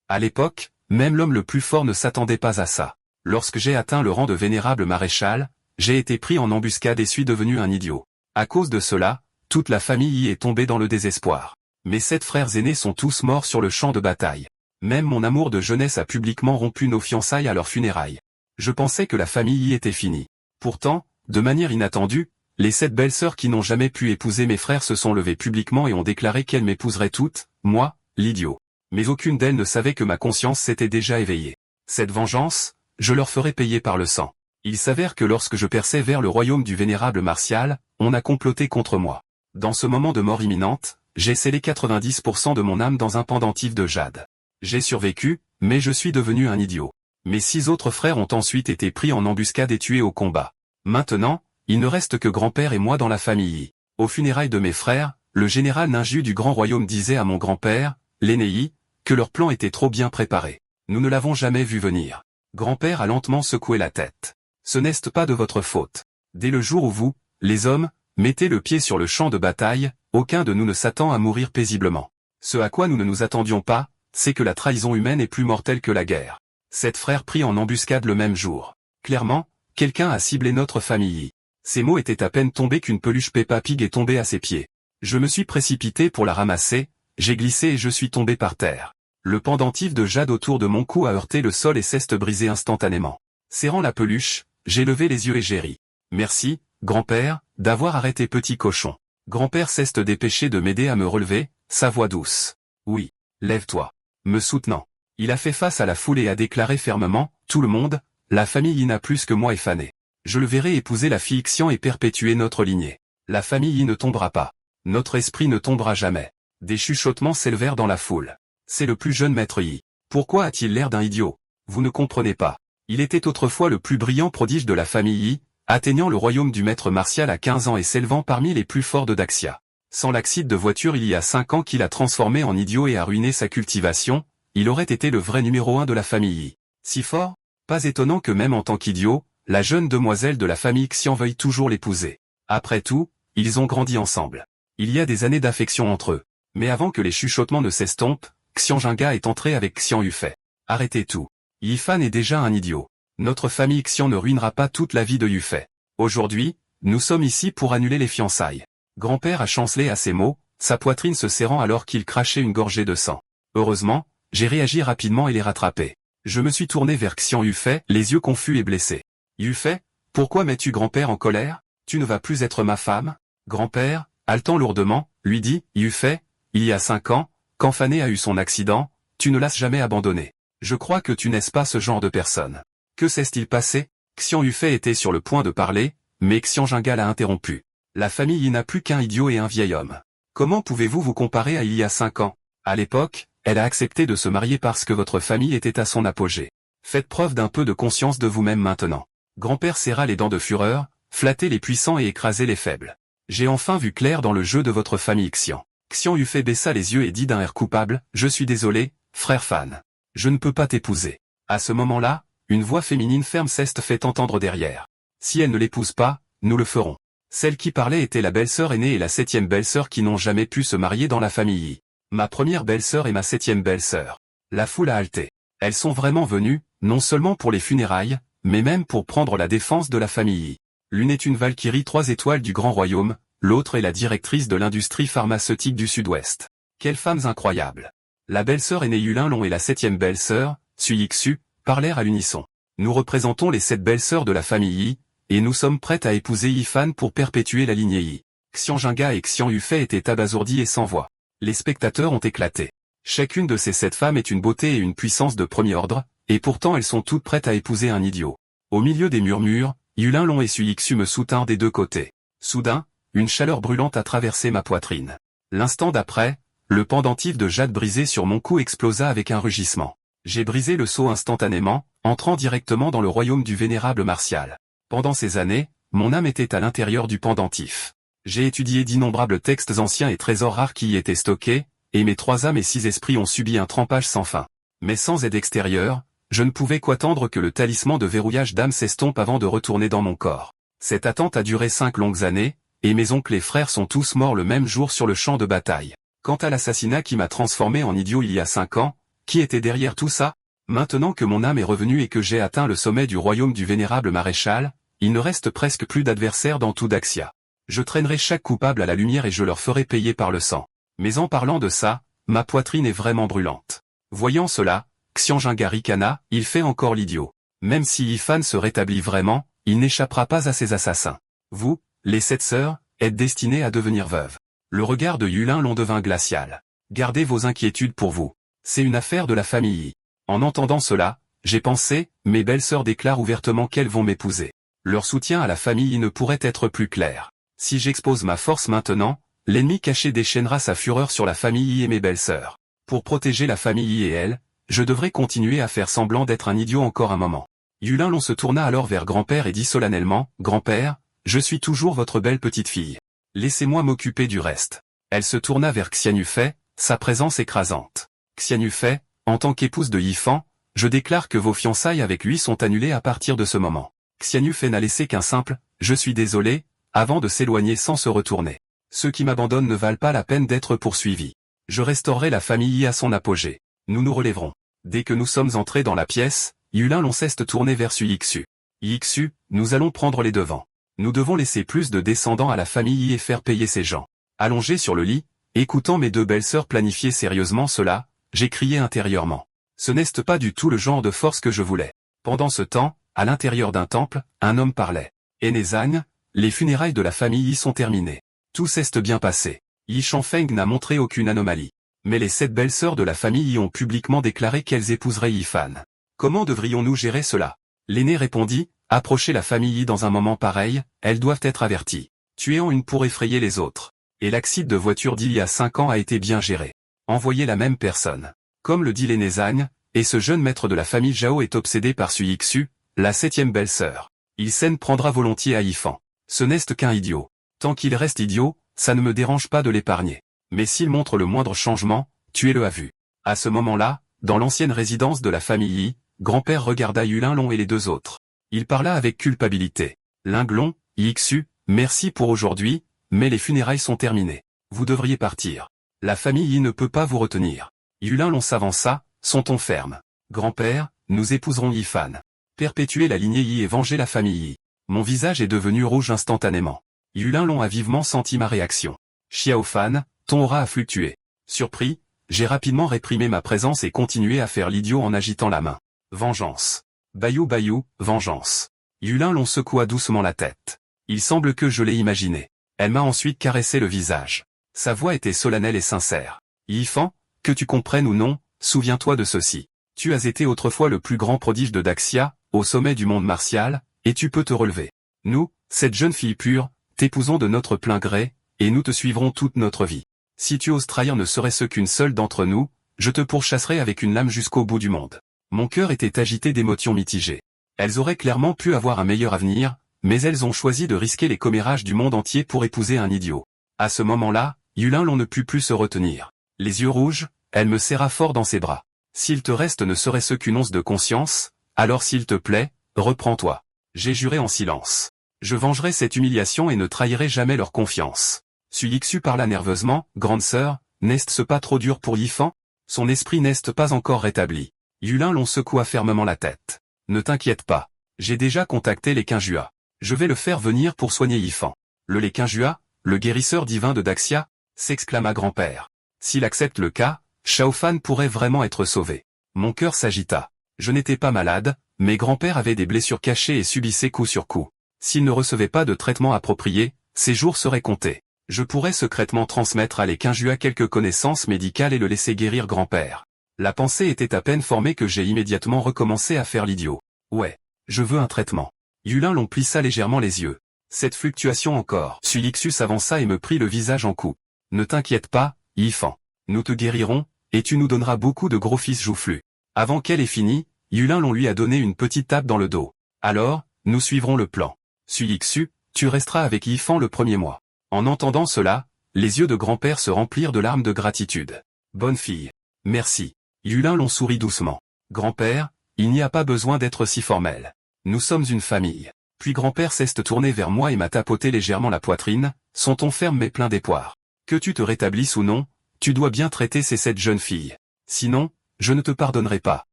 À l'époque, même l'homme le plus fort ne s'attendait pas à ça. Lorsque j'ai atteint le rang de vénérable maréchal, j'ai été pris en embuscade et suis devenu un idiot. À cause de cela, toute la famille y est tombée dans le désespoir. Mes 7 frères aînés sont tous morts sur le champ de bataille. Même mon amour de jeunesse a publiquement rompu nos fiançailles à leurs funérailles. Je pensais que la famille y était finie. Pourtant, de manière inattendue, les 7 belles-sœurs qui n'ont jamais pu épouser mes frères se sont levées publiquement et ont déclaré qu'elles m'épouseraient toutes, moi, l'idiot. Mais aucune d'elles ne savait que ma conscience s'était déjà éveillée. Cette vengeance, je leur ferai payer par le sang. Il s'avère que lorsque je perçais vers le royaume du vénérable Martial, on a comploté contre moi. Dans ce moment de mort imminente, j'ai scellé 90% de mon âme dans un pendentif de jade. J'ai survécu, mais je suis devenu un idiot. Mes 6 autres frères ont ensuite été pris en embuscade et tués au combat. Maintenant, il ne reste que grand-père et moi dans la famille. Aux funérailles de mes frères, le général Ninju du grand royaume disait à mon grand-père, l'aîné, que leur plan était trop bien préparé. Nous ne l'avons jamais vu venir. Grand-père a lentement secoué la tête. Ce n'est pas de votre faute. Dès le jour où vous, les hommes, mettez le pied sur le champ de bataille, aucun de nous ne s'attend à mourir paisiblement. Ce à quoi nous ne nous attendions pas, c'est que la trahison humaine est plus mortelle que la guerre. 7 frères pris en embuscade le même jour. Clairement, quelqu'un a ciblé notre famille. Ces mots étaient à peine tombés qu'une peluche Peppa Pig est tombée à ses pieds. Je me suis précipité pour la ramasser, j'ai glissé et je suis tombé par terre. Le pendentif de jade autour de mon cou a heurté le sol et s'est brisé instantanément. Serrant la peluche, j'ai levé les yeux et j'ai ri. Merci, grand-père, d'avoir arrêté petit cochon. Grand-père s'est dépêché de m'aider à me relever, sa voix douce. Oui, lève-toi. Me soutenant. Il a fait face à la foule et a déclaré fermement, tout le monde, la famille n'a plus que moi et Fanny. Je le verrai épouser la fille Xian et perpétuer notre lignée. La famille ne tombera pas. Notre esprit ne tombera jamais. Des chuchotements s'élevèrent dans la foule. C'est le plus jeune maître Yi. Pourquoi a-t-il l'air d'un idiot? Vous ne comprenez pas. Il était autrefois le plus brillant prodige de la famille Yi, atteignant le royaume du maître martial à 15 ans et s'élevant parmi les plus forts de Daxia. Sans l'accident de voiture il y a 5 ans qu'il a transformé en idiot et a ruiné sa cultivation, il aurait été le vrai numéro 1 de la famille Yi. Si fort? Pas étonnant que même en tant qu'idiot, la jeune demoiselle de la famille Xian veuille toujours l'épouser. Après tout, ils ont grandi ensemble. Il y a des années d'affection entre eux. Mais avant que les chuchotements ne s'estompent, Xian Jinga est entré avec Xian Yufei. Arrêtez tout. Yifan est déjà un idiot. Notre famille Xian ne ruinera pas toute la vie de Yufei. Aujourd'hui, nous sommes ici pour annuler les fiançailles. Grand-père a chancelé à ces mots, sa poitrine se serrant alors qu'il crachait une gorgée de sang. Heureusement, j'ai réagi rapidement et l'ai rattrapé. Je me suis tourné vers Xian Yufei, les yeux confus et blessés. Yufei, pourquoi mets-tu grand-père en colère? Tu ne vas plus être ma femme? Grand-père, haletant lourdement, lui dit, Yufei, il y a 5 ans, quand Fanny a eu son accident, tu ne l'as jamais abandonné. Je crois que tu n'es pas ce genre de personne. Que s'est-il passé? Xian Yufei était sur le point de parler, mais Xian Jinga l'a interrompu. La famille Yi n'a plus qu'un idiot et un vieil homme. Comment pouvez-vous vous comparer à il y a 5 ans? À l'époque, elle a accepté de se marier parce que votre famille était à son apogée. Faites preuve d'un peu de conscience de vous-même maintenant. Grand-père serra les dents de fureur, flattait les puissants et écrasait les faibles. J'ai enfin vu clair dans le jeu de votre famille Xian. Xian Yufei baissa les yeux et dit d'un air coupable, je suis désolé, frère Fan. Je ne peux pas t'épouser. À ce moment-là, une voix féminine ferme s'est fait entendre derrière. Si elle ne l'épouse pas, nous le ferons. Celle qui parlait était la belle-sœur aînée et la 7e belle-sœur qui n'ont jamais pu se marier dans la famille Yi. Ma première belle-sœur et ma 7e belle-sœur. La foule a halté. Elles sont vraiment venues, non seulement pour les funérailles, mais même pour prendre la défense de la famille Yi. L'une est une Valkyrie 3 étoiles du Grand Royaume, l'autre est la directrice de l'industrie pharmaceutique du Sud-Ouest. Quelles femmes incroyables! La belle-sœur aînée Yulin et la 7e belle-sœur, Suyixu, parlèrent à l'unisson. Nous représentons les 7 belles-sœurs de la famille Yi, et nous sommes prêtes à épouser Yifan pour perpétuer la lignée Yi. Xian Jinga et Xian Yufei étaient abasourdis et sans voix. Les spectateurs ont éclaté. Chacune de ces 7 femmes est une beauté et une puissance de premier ordre, et pourtant elles sont toutes prêtes à épouser un idiot. Au milieu des murmures, Yulin et Suyixu me soutinrent des 2 côtés. Soudain, une chaleur brûlante a traversé ma poitrine. L'instant d'après, le pendentif de jade brisé sur mon cou explosa avec un rugissement. J'ai brisé le sceau instantanément, entrant directement dans le royaume du vénérable Martial. Pendant ces années, mon âme était à l'intérieur du pendentif. J'ai étudié d'innombrables textes anciens et trésors rares qui y étaient stockés, et mes 3 âmes et 6 esprits ont subi un trempage sans fin. Mais sans aide extérieure, je ne pouvais qu'attendre que le talisman de verrouillage d'âme s'estompe avant de retourner dans mon corps. Cette attente a duré 5 longues années, et mes oncles et frères sont tous morts le même jour sur le champ de bataille. Quant à l'assassinat qui m'a transformé en idiot il y a 5 ans, Qui était derrière tout ça? Maintenant que mon âme est revenue et que j'ai atteint le sommet du royaume du vénérable maréchal, il ne reste presque plus d'adversaires dans tout Daxia. Je traînerai chaque coupable à la lumière et je leur ferai payer par le sang. Mais en parlant de ça, ma poitrine est vraiment brûlante. Voyant cela, Xianjinga ricana, il fait encore l'idiot. Même si Yifan se rétablit vraiment, il n'échappera pas à ses assassins. Vous, les 7 sœurs, êtes destinées à devenir veuves. Le regard de Yulin Long devint glacial. Gardez vos inquiétudes pour vous. C'est une affaire de la famille Yi. En entendant cela, j'ai pensé, mes belles sœurs déclarent ouvertement qu'elles vont m'épouser. Leur soutien à la famille Yi ne pourrait être plus clair. Si j'expose ma force maintenant, l'ennemi caché déchaînera sa fureur sur la famille Yi et mes belles sœurs. Pour protéger la famille Yi et elle, je devrais continuer à faire semblant d'être un idiot encore un moment. Yulin Long se tourna alors vers grand-père et dit solennellement, « Grand-père, je suis toujours votre belle petite fille. Laissez-moi m'occuper du reste. » Elle se tourna vers Xianufei, sa présence écrasante. « Xianufei, en tant qu'épouse de Yifan, je déclare que vos fiançailles avec lui sont annulées à partir de ce moment. » Xianufei n'a laissé qu'un simple « Je suis désolé » avant de s'éloigner sans se retourner. Ceux qui m'abandonnent ne valent pas la peine d'être poursuivis. Je restaurerai la famille Yi à son apogée. Nous nous relèverons. Dès que nous sommes entrés dans la pièce, Yulin Long s'est tourné vers Yixu. Yixu, nous allons prendre les devants. Nous devons laisser plus de descendants à la famille Yi et faire payer ces gens. Allongé sur le lit, écoutant mes 2 belles-sœurs planifier sérieusement cela, j'ai crié intérieurement. Ce n'est pas du tout le genre de force que je voulais. Pendant ce temps, à l'intérieur d'un temple, un homme parlait. Enezang, les funérailles de la famille Yi sont terminées. Tout s'est bien passé. Yi Shanfeng n'a montré aucune anomalie. Mais les 7 belles-sœurs de la famille Yi ont publiquement déclaré qu'elles épouseraient Yifan. Comment devrions-nous gérer cela? L'aîné répondit, approchez la famille Yi dans un moment pareil, elles doivent être averties. Tuant une pour effrayer les autres. Et l'accident de voiture d'il y a 5 ans a été bien géré. Envoyez la même personne. Comme le dit l'aîné Zhang, et ce jeune maître de la famille Zhao est obsédé par Yixu, la 7e belle-sœur. Il s'en prendra volontiers à Yifan. Ce n'est qu'un idiot. Tant qu'il reste idiot, ça ne me dérange pas de l'épargner. Mais s'il montre le moindre changement, tuez-le à vue. À ce moment-là, dans l'ancienne résidence de la famille Yi, grand-père regarda Yulin Long et les 2 autres. Il parla avec culpabilité. Linglong, Yixu, merci pour aujourd'hui, mais les funérailles sont terminées. Vous devriez partir. La famille Yi ne peut pas vous retenir. Yulin Long s'avança, son ton ferme. Grand-père, nous épouserons Yifan. Perpétuer la lignée Yi et venger la famille Yi. Mon visage est devenu rouge instantanément. Yulin Long a vivement senti ma réaction. Xiaofan, ton aura a fluctué. Surpris, j'ai rapidement réprimé ma présence et continué à faire l'idiot en agitant la main. Vengeance. Bayou Bayou, vengeance. Yulin Long secoua doucement la tête. Il semble que je l'ai imaginé. Elle m'a ensuite caressé le visage. Sa voix était solennelle et sincère. Yifan, que tu comprennes ou non, souviens-toi de ceci. Tu as été autrefois le plus grand prodige de Daxia, au sommet du monde martial, et tu peux te relever. Nous, cette jeune fille pure, t'épousons de notre plein gré, et nous te suivrons toute notre vie. Si tu oses trahir ne serait-ce qu'une seule d'entre nous, je te pourchasserai avec une lame jusqu'au bout du monde. Mon cœur était agité d'émotions mitigées. Elles auraient clairement pu avoir un meilleur avenir, mais elles ont choisi de risquer les commérages du monde entier pour épouser un idiot. À ce moment-là, Yulin Long ne put plus se retenir. Les yeux rouges, elle me serra fort dans ses bras. S'il te reste ne serait-ce qu'une once de conscience, alors s'il te plaît, reprends-toi. J'ai juré en silence. Je vengerai cette humiliation et ne trahirai jamais leur confiance. Yixu parla nerveusement, grande sœur, n'est-ce pas trop dur pour Yifan? Son esprit n'est pas encore rétabli. Yulin Long secoua fermement la tête. Ne t'inquiète pas. J'ai déjà contacté les Qinjua. Je vais le faire venir pour soigner Yifan. Les Qinjua, le guérisseur divin de Daxia, s'exclama grand-père. S'il accepte le cas, Xiaofan pourrait vraiment être sauvé. Mon cœur s'agita. Je n'étais pas malade, mais grand-père avait des blessures cachées et subissait coup sur coup. S'il ne recevait pas de traitement approprié, ses jours seraient comptés. Je pourrais secrètement transmettre à les Qinjua quelques connaissances médicales et le laisser guérir grand-père. La pensée était à peine formée que j'ai immédiatement recommencé à faire l'idiot. Ouais, je veux un traitement. Yulin Long plissa légèrement les yeux. Cette fluctuation encore. Yixu s'avança et me prit le visage en coup. Ne t'inquiète pas, Yifan. Nous te guérirons, et tu nous donneras beaucoup de gros fils joufflus. Avant qu'elle ait fini, Yulin Long lui a donné une petite tape dans le dos. Alors, nous suivrons le plan. Yixu, tu resteras avec Yifan le premier mois. En entendant cela, les yeux de grand-père se remplirent de larmes de gratitude. Bonne fille. Merci. Yulin Long sourit doucement. Grand-père, il n'y a pas besoin d'être si formel. Nous sommes une famille. Puis grand-père s'est tourné vers moi et m'a tapoté légèrement la poitrine, son ton ferme mais plein d'espoir. Que tu te rétablisses ou non, tu dois bien traiter ces 7 jeunes filles. Sinon, je ne te pardonnerai pas.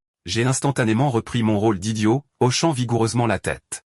J'ai instantanément repris mon rôle d'idiot, hochant vigoureusement la tête.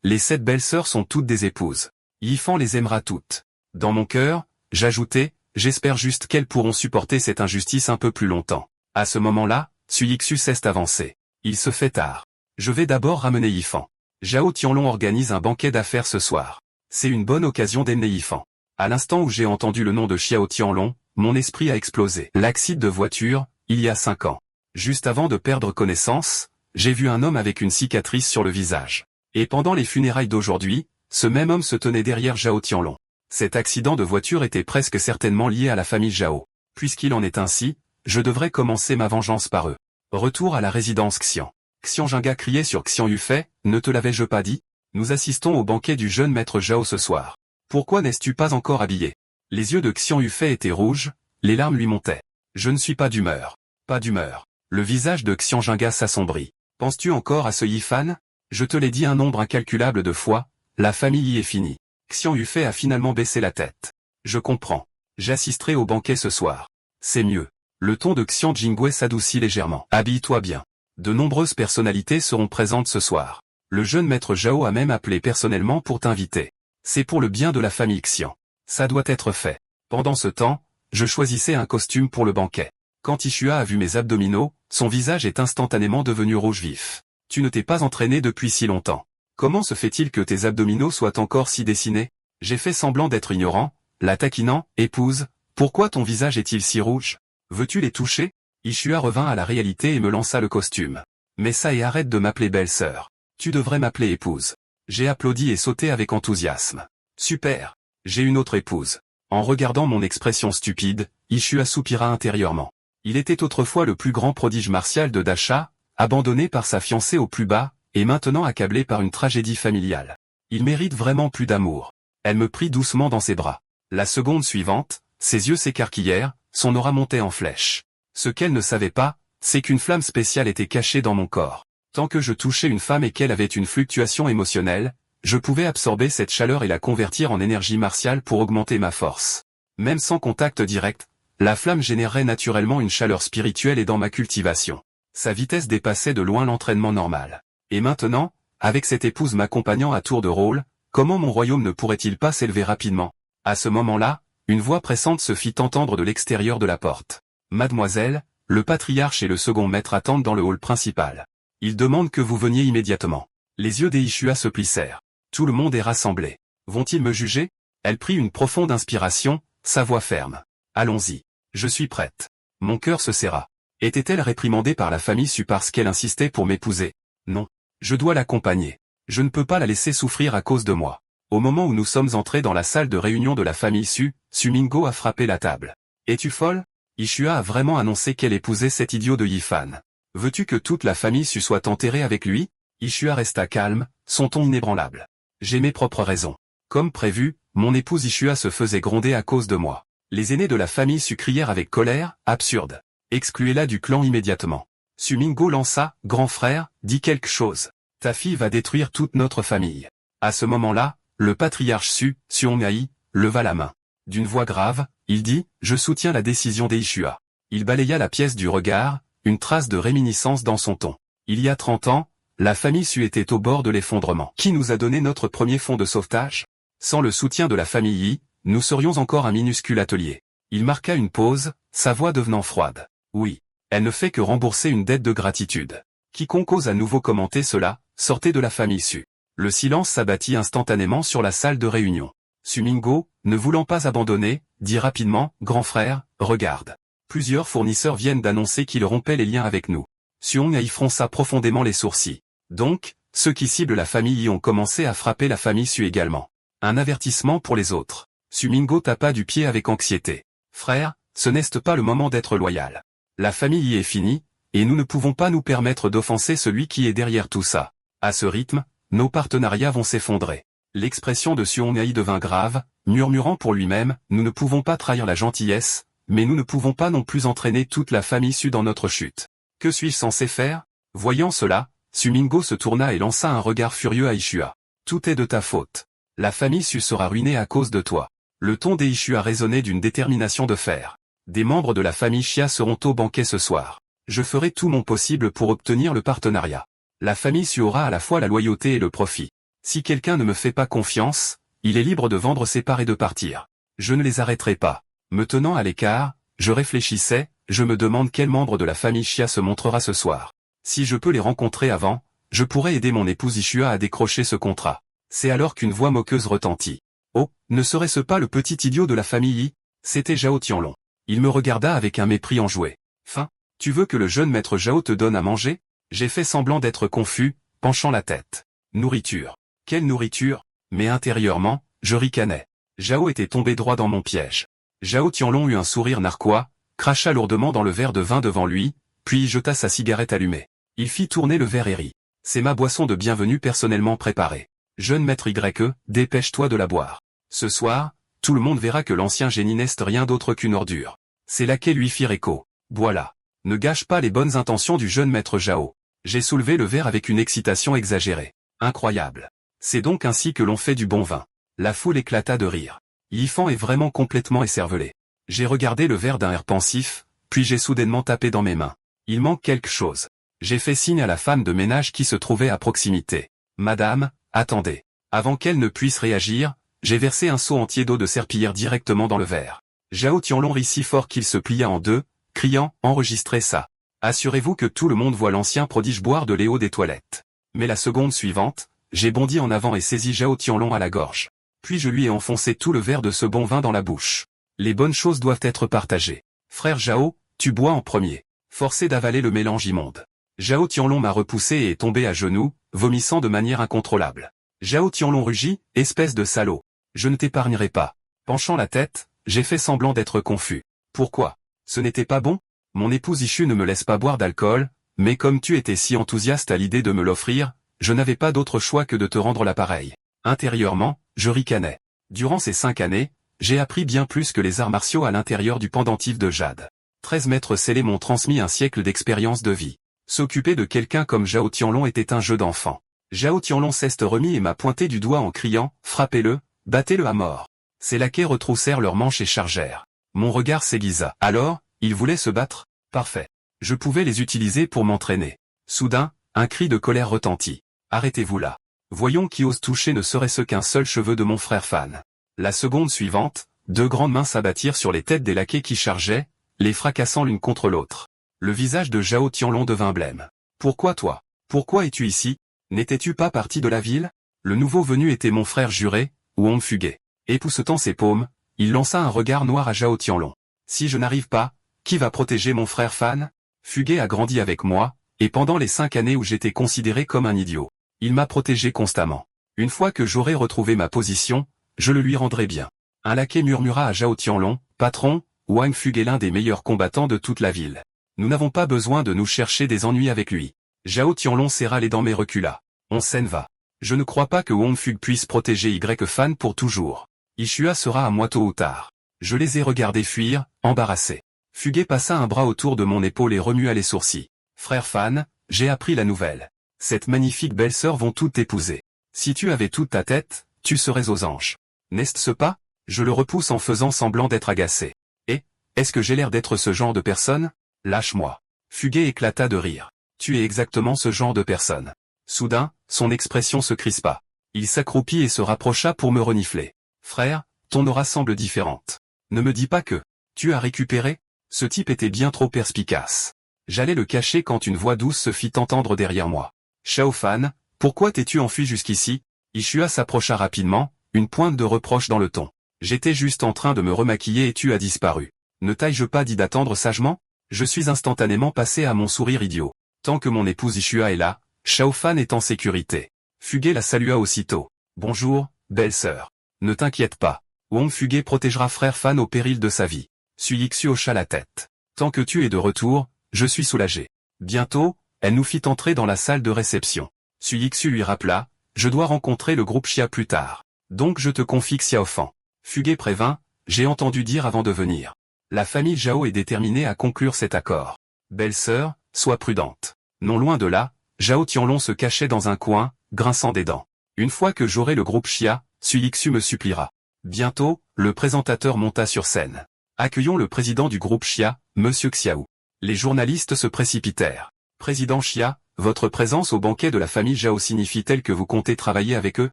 Les 7 belles-sœurs sont toutes des épouses. Yifan les aimera toutes. Dans mon cœur, j'ajoutais, j'espère juste qu'elles pourront supporter cette injustice un peu plus longtemps. À ce moment-là, Suixu cesse d'avancer. Il se fait tard. Je vais d'abord ramener Yifan. Zhao Tianlong organise un banquet d'affaires ce soir. C'est une bonne occasion d'emmener Yifan. À l'instant où j'ai entendu le nom de Xiao Tianlong, mon esprit a explosé. L'accident de voiture, il y a 5 ans. Juste avant de perdre connaissance, j'ai vu un homme avec une cicatrice sur le visage. Et pendant les funérailles d'aujourd'hui, ce même homme se tenait derrière Zhao Tianlong. Cet accident de voiture était presque certainement lié à la famille Zhao. Puisqu'il en est ainsi, je devrais commencer ma vengeance par eux. Retour à la résidence Xian. Xian Jinga criait sur Xian Yufei, ne te l'avais-je pas dit? Nous assistons au banquet du jeune maître Zhao ce soir. Pourquoi n'es-tu pas encore habillé? Les yeux de Xian Yufei étaient rouges, les larmes lui montaient. Je ne suis pas d'humeur. Pas d'humeur. Le visage de Xian Jinga s'assombrit. Penses-tu encore à ce Yifan? Je te l'ai dit un nombre incalculable de fois, la famille y est finie. Xian Yufei a finalement baissé la tête. Je comprends. J'assisterai au banquet ce soir. C'est mieux. Le ton de Xian Jingwei s'adoucit légèrement. Habille-toi bien. De nombreuses personnalités seront présentes ce soir. Le jeune maître Zhao a même appelé personnellement pour t'inviter. C'est pour le bien de la famille Xian. Ça doit être fait. Pendant ce temps, je choisissais un costume pour le banquet. Quand Ishua a vu mes abdominaux, son visage est instantanément devenu rouge vif. Tu ne t'es pas entraîné depuis si longtemps. Comment se fait-il que tes abdominaux soient encore si dessinés? J'ai fait semblant d'être ignorant, la taquinant, épouse, pourquoi ton visage est-il si rouge? Veux-tu les toucher? Ishua revint à la réalité et me lança le costume. Mais ça et arrête de m'appeler belle-sœur. Tu devrais m'appeler épouse. J'ai applaudi et sauté avec enthousiasme. Super. J'ai une autre épouse. En regardant mon expression stupide, Ishua soupira intérieurement. Il était autrefois le plus grand prodige martial de Dacha, abandonné par sa fiancée au plus bas, et maintenant accablé par une tragédie familiale. Il mérite vraiment plus d'amour. Elle me prit doucement dans ses bras. La seconde suivante, ses yeux s'écarquillèrent, son aura montait en flèche. Ce qu'elle ne savait pas, c'est qu'une flamme spéciale était cachée dans mon corps. Tant que je touchais une femme et qu'elle avait une fluctuation émotionnelle, je pouvais absorber cette chaleur et la convertir en énergie martiale pour augmenter ma force. Même sans contact direct, la flamme générerait naturellement une chaleur spirituelle et dans ma cultivation. Sa vitesse dépassait de loin l'entraînement normal. Et maintenant, avec cette épouse m'accompagnant à tour de rôle, comment mon royaume ne pourrait-il pas s'élever rapidement? À ce moment-là, une voix pressante se fit entendre de l'extérieur de la porte. Mademoiselle, le patriarche et le second maître attendent dans le hall principal. Ils demandent que vous veniez immédiatement. Les yeux d'Ishua se plissèrent. Tout le monde est rassemblé. Vont-ils me juger? Elle prit une profonde inspiration, sa voix ferme. Allons-y. Je suis prête. Mon cœur se serra. Était-elle réprimandée par la famille Su parce qu'elle insistait pour m'épouser? Non. Je dois l'accompagner. Je ne peux pas la laisser souffrir à cause de moi. Au moment où nous sommes entrés dans la salle de réunion de la famille Su, Sumingo a frappé la table. Es-tu folle? Ishua a vraiment annoncé qu'elle épousait cet idiot de Yifan. Veux-tu que toute la famille Su soit enterrée avec lui? Ishua resta calme, son ton inébranlable. J'ai mes propres raisons. Comme prévu, mon épouse Ishua se faisait gronder à cause de moi. Les aînés de la famille Su crièrent avec colère, absurde. Excluez-la du clan immédiatement. Sumingo lança, grand frère, dis quelque chose. Ta fille va détruire toute notre famille. À ce moment-là, le patriarche Suongai, leva la main. D'une voix grave, il dit, je soutiens la décision d'Ishua. Il balaya la pièce du regard, une trace de réminiscence dans son ton. Il y a 30 ans, la famille Su était au bord de l'effondrement. Qui nous a donné notre premier fonds de sauvetage? Sans le soutien de la famille Yi, nous serions encore un minuscule atelier. Il marqua une pause, sa voix devenant froide. Oui, elle ne fait que rembourser une dette de gratitude. Quiconque ose à nouveau commenter cela, sortez de la famille Su. Le silence s'abattit instantanément sur la salle de réunion. Sumingo, ne voulant pas abandonner, dit rapidement, grand frère, regarde. Plusieurs fournisseurs viennent d'annoncer qu'ils rompaient les liens avec nous. Suongai fronça profondément les sourcils. Donc, ceux qui ciblent la famille Yi ont commencé à frapper la famille Su également. Un avertissement pour les autres. Sumingo tapa du pied avec anxiété. Frère, ce n'est pas le moment d'être loyal. La famille Yi est finie, et nous ne pouvons pas nous permettre d'offenser celui qui est derrière tout ça. À ce rythme, nos partenariats vont s'effondrer. L'expression de Suongai devint grave, murmurant pour lui-même, nous ne pouvons pas trahir la gentillesse, mais nous ne pouvons pas non plus entraîner toute la famille Su dans notre chute. Que suis-je censé faire? Voyant cela, Sumingo se tourna et lança un regard furieux à Ishua. Tout est de ta faute. La famille Su sera ruinée à cause de toi. Le ton d'Ishua résonnait d'une détermination de fer. Des membres de la famille Xia seront au banquet ce soir. Je ferai tout mon possible pour obtenir le partenariat. La famille Su aura à la fois la loyauté et le profit. Si quelqu'un ne me fait pas confiance, il est libre de vendre ses parts et de partir. Je ne les arrêterai pas. Me tenant à l'écart, je réfléchissais, je me demande quel membre de la famille Chia se montrera ce soir. Si je peux les rencontrer avant, je pourrais aider mon épouse Ishua à décrocher ce contrat. C'est alors qu'une voix moqueuse retentit. Oh, ne serait-ce pas le petit idiot de la famille Yi? C'était Zhao Tianlong. Il me regarda avec un mépris enjoué. Fin, tu veux que le jeune maître Zhao te donne à manger? J'ai fait semblant d'être confus, penchant la tête. Nourriture. Quelle nourriture? Mais intérieurement, je ricanais. Zhao était tombé droit dans mon piège. Zhao Tianlong eut un sourire narquois, cracha lourdement dans le verre de vin devant lui, puis jeta sa cigarette allumée. Il fit tourner le verre et rit. C'est ma boisson de bienvenue personnellement préparée. Jeune maître Y, dépêche-toi de la boire. Ce soir, tout le monde verra que l'ancien génie n'est rien d'autre qu'une ordure. Ses laquais lui firent écho. Voilà. Ne gâche pas les bonnes intentions du jeune maître Zhao. J'ai soulevé le verre avec une excitation exagérée. Incroyable. C'est donc ainsi que l'on fait du bon vin. La foule éclata de rire. Yifan est vraiment complètement écervelé. J'ai regardé le verre d'un air pensif, puis j'ai soudainement tapé dans mes mains. Il manque quelque chose. J'ai fait signe à la femme de ménage qui se trouvait à proximité. Madame, attendez. Avant qu'elle ne puisse réagir, j'ai versé un seau entier d'eau de serpillière directement dans le verre. Zhao Tianlong rit si fort qu'il se plia en deux, criant « Enregistrez ça. Assurez-vous que tout le monde voit l'ancien prodige boire de l'eau des toilettes. » Mais la seconde suivante, j'ai bondi en avant et saisi Zhao Tianlong à la gorge. Puis je lui ai enfoncé tout le verre de ce bon vin dans la bouche. Les bonnes choses doivent être partagées. Frère Zhao, tu bois en premier. Forcé d'avaler le mélange immonde. Zhao Tianlong m'a repoussé et est tombé à genoux, vomissant de manière incontrôlable. Zhao Tianlong rugit, espèce de salaud. Je ne t'épargnerai pas. Penchant la tête, j'ai fait semblant d'être confus. Pourquoi? Ce n'était pas bon? Mon épouse Ishu ne me laisse pas boire d'alcool, mais comme tu étais si enthousiaste à l'idée de me l'offrir, je n'avais pas d'autre choix que de te rendre l'appareil. Intérieurement, je ricanais. Durant ces 5 années, j'ai appris bien plus que les arts martiaux à l'intérieur du pendentif de jade. 13 maîtres scellés m'ont transmis un siècle d'expérience de vie. S'occuper de quelqu'un comme Zhao Tianlong était un jeu d'enfant. Zhao Tianlong s'est remis et m'a pointé du doigt en criant « Frappez-le, battez-le à mort ». Ses laquais retroussèrent leurs manches et chargèrent. Mon regard s'aiguisa. Alors, ils voulaient se battre? Parfait. Je pouvais les utiliser pour m'entraîner. Soudain, un cri de colère retentit. Arrêtez-vous là. Voyons qui ose toucher ne serait-ce qu'un seul cheveu de mon frère Fan. La seconde suivante, 2 grandes mains s'abattirent sur les têtes des laquais qui chargeaient, les fracassant l'une contre l'autre. Le visage de Zhao Tianlong devint blême. Pourquoi toi? Pourquoi es-tu ici? N'étais-tu pas parti de la ville? Le nouveau venu était mon frère juré, Wong Fugue. Époussetant ses paumes, il lança un regard noir à Zhao Tianlong. Si je n'arrive pas, qui va protéger mon frère Fan? Fugue a grandi avec moi, et pendant les 5 années où j'étais considéré comme un idiot, il m'a protégé constamment. Une fois que j'aurai retrouvé ma position, je le lui rendrai bien. Un laquais murmura à Zhao Tianlong, patron, Wang Fugue est l'un des meilleurs combattants de toute la ville. Nous n'avons pas besoin de nous chercher des ennuis avec lui. Zhao Tianlong serra les dents mais recula. On s'en va. Je ne crois pas que Wong Fugue puisse protéger Y Fan pour toujours. Ishua sera à moi tôt ou tard. Je les ai regardés fuir, embarrassés. Fugue passa un bras autour de mon épaule et remua les sourcils. Frère Fan, j'ai appris la nouvelle. Cette magnifique belle-sœur vont toutes t'épouser. Si tu avais toute ta tête, tu serais aux anges. N'est-ce pas? Je le repousse en faisant semblant d'être agacé. Et, est-ce que j'ai l'air d'être ce genre de personne? Lâche-moi. Fugue éclata de rire. Tu es exactement ce genre de personne. Soudain, son expression se crispa. Il s'accroupit et se rapprocha pour me renifler. Frère, ton aura semble différente. Ne me dis pas que tu as récupéré? Ce type était bien trop perspicace. J'allais le cacher quand une voix douce se fit entendre derrière moi. Shao Fan, pourquoi t'es-tu enfui jusqu'ici? Ishua s'approcha rapidement, une pointe de reproche dans le ton. J'étais juste en train de me remaquiller et tu as disparu. Ne t'aille-je pas dit d'attendre sagement? Je suis instantanément passé à mon sourire idiot. Tant que mon épouse Ishua est là, Shao Fan est en sécurité. Fugue la salua aussitôt. Bonjour, belle-sœur. Ne t'inquiète pas. Wong Fugue protégera frère Fan au péril de sa vie. Suyixu hocha la tête. Tant que tu es de retour, je suis soulagé. Bientôt, elle nous fit entrer dans la salle de réception. Suyixu lui rappela, je dois rencontrer le groupe Chia plus tard. Donc je te confie Xiaofan. Fugue prévint, j'ai entendu dire avant de venir. La famille Zhao est déterminée à conclure cet accord. Belle-sœur, sois prudente. Non loin de là, Zhao Tianlong se cachait dans un coin, grinçant des dents. Une fois que j'aurai le groupe Chia, Suyixu me suppliera. Bientôt, le présentateur monta sur scène. Accueillons le président du groupe Chia, Monsieur Xiao. Les journalistes se précipitèrent. Président Xia, votre présence au banquet de la famille Zhao signifie-t-elle que vous comptez travailler avec eux?